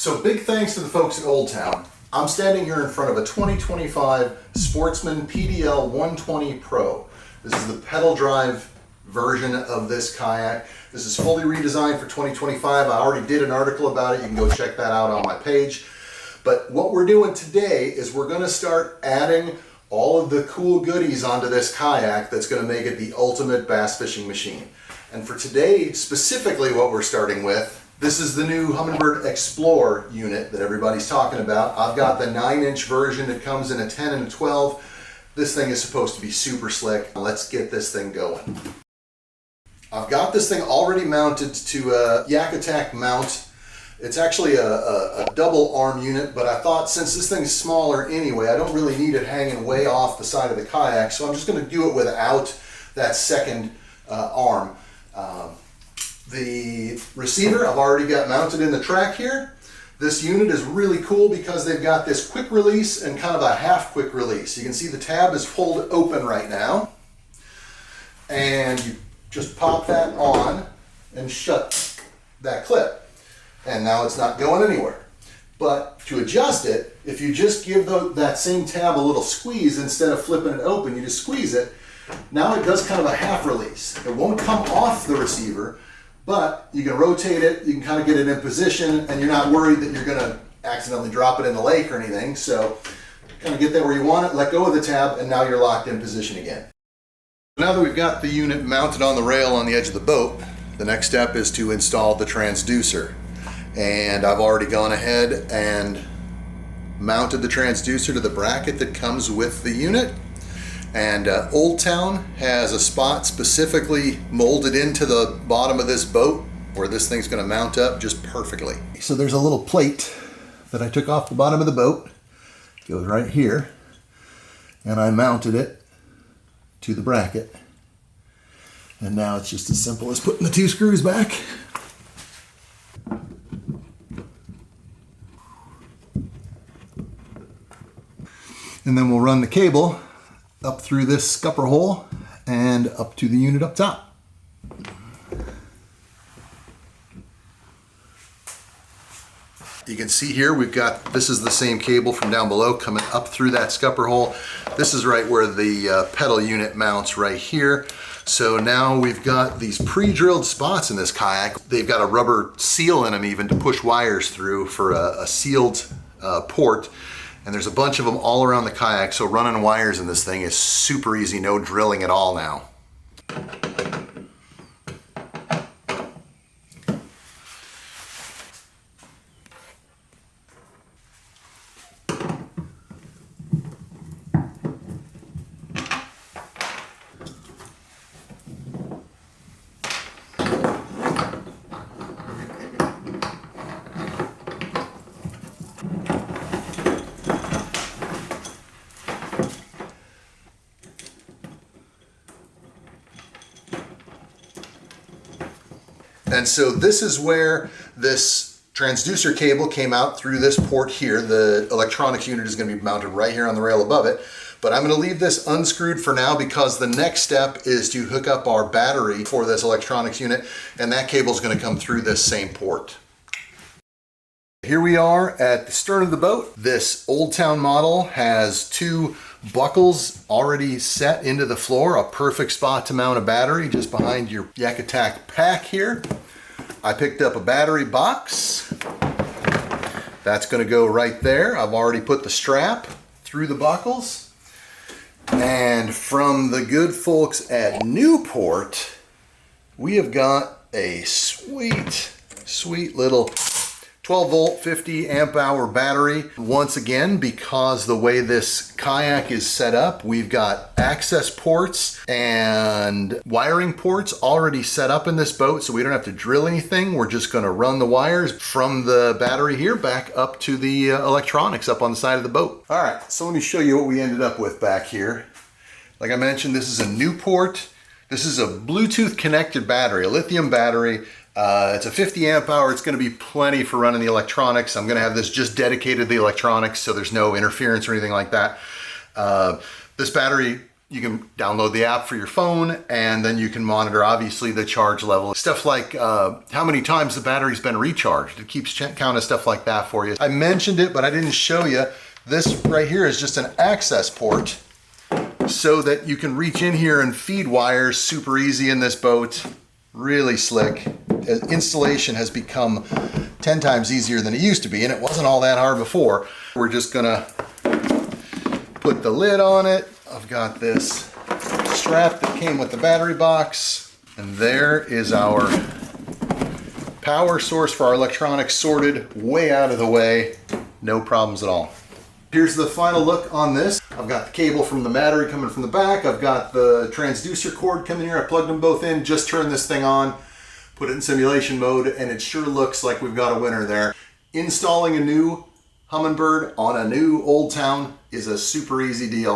So big thanks to the folks at Old Town. I'm standing here in front of a 2025 Sportsman PDL 120 Pro. This is the pedal drive version of this kayak. This is fully redesigned for 2025. I already did an article about it. You can go check that out on my page. But what we're doing today is we're going to start adding all of the cool goodies onto this kayak that's going to make it the ultimate bass fishing machine. And for today, specifically what we're starting with, this is the new Humminbird XPLORE unit that everybody's talking about. I've got the 9-inch version that comes in a 10 and a 12. This thing is supposed to be super slick. Let's get this thing going. I've got this thing already mounted to a YakAttack mount. It's actually a double arm unit, but I thought since this thing's smaller anyway, I don't really need it hanging way off the side of the kayak, so I'm just going to do it without that second arm. The receiver I've already got mounted in the track here. This unit is really cool because they've got this quick release and kind of a half quick release. You can see the tab is pulled open right now, and you just pop that on and shut that clip, and now it's not going anywhere. But to adjust it, if you just give that same tab a little squeeze instead of flipping it open, you just squeeze it. Now it does kind of a half release. It won't come off the receiver, but you can rotate it, you can kind of get it in position, and you're not worried that you're going to accidentally drop it in the lake or anything. So kind of get that where you want it, let go of the tab, and now you're locked in position again. Now that we've got the unit mounted on the rail on the edge of the boat, the next step is to install the transducer. And I've already gone ahead and mounted the transducer to the bracket that comes with the unit. And Old Town has a spot specifically molded into the bottom of this boat where this thing's going to mount up just perfectly. So there's a little plate that I took off the bottom of the boat. It goes right here. And I mounted it to the bracket. And now it's just as simple as putting the two screws back. And then we'll run the cable up through this scupper hole and up to the unit up top. You can see here this is the same cable from down below coming up through that scupper hole. This is right where the pedal unit mounts right here. So now we've got these pre-drilled spots in this kayak. They've got a rubber seal in them even to push wires through for a sealed port. And there's a bunch of them all around the kayak, so running wires in this thing is super easy, no drilling at all now. And so this is where this transducer cable came out through this port here. The electronics unit is going to be mounted right here on the rail above it. But I'm going to leave this unscrewed for now because the next step is to hook up our battery for this electronics unit, and that cable is going to come through this same port. Here we are at the stern of the boat. This Old Town model has two buckles already set into the floor, a perfect spot to mount a battery just behind your YakAttack pack here. I picked up a battery box. That's going to go right there. I've already put the strap through the buckles. And from the good folks at Newport, we have got a sweet little 12 volt, 50 amp hour battery. Once again, because the way this kayak is set up, we've got access ports and wiring ports already set up in this boat, so we don't have to drill anything. We're just gonna run the wires from the battery here back up to the electronics up on the side of the boat. All right, so let me show you what we ended up with back here. Like I mentioned, this is a Newport. This is a Bluetooth connected battery, a lithium battery. It's a 50 amp hour. It's going to be plenty for running the electronics. I'm going to have this just dedicated to the electronics, so there's no interference or anything like that. This battery You can download the app for your phone, and then you can monitor, obviously, the charge level. Stuff like how many times the battery's been recharged. It keeps count of stuff like that for you. I mentioned it, but I didn't show you. This right here is just an access port so that you can reach in here and feed wires super easy in this boat. Really slick. Installation has become 10 times easier than it used to be, and it wasn't all that hard before. We're just gonna put the lid on it. I've got this strap that came with the battery box, and there is our power source for our electronics sorted way out of the way. No problems at all. Here's the final look on this. I've got the cable from the battery coming from the back. I've got the transducer cord coming here. I plugged them both in, just turned this thing on, put it in simulation mode, and it sure looks like we've got a winner there. Installing a new Humminbird on a new Old Town is a super easy deal.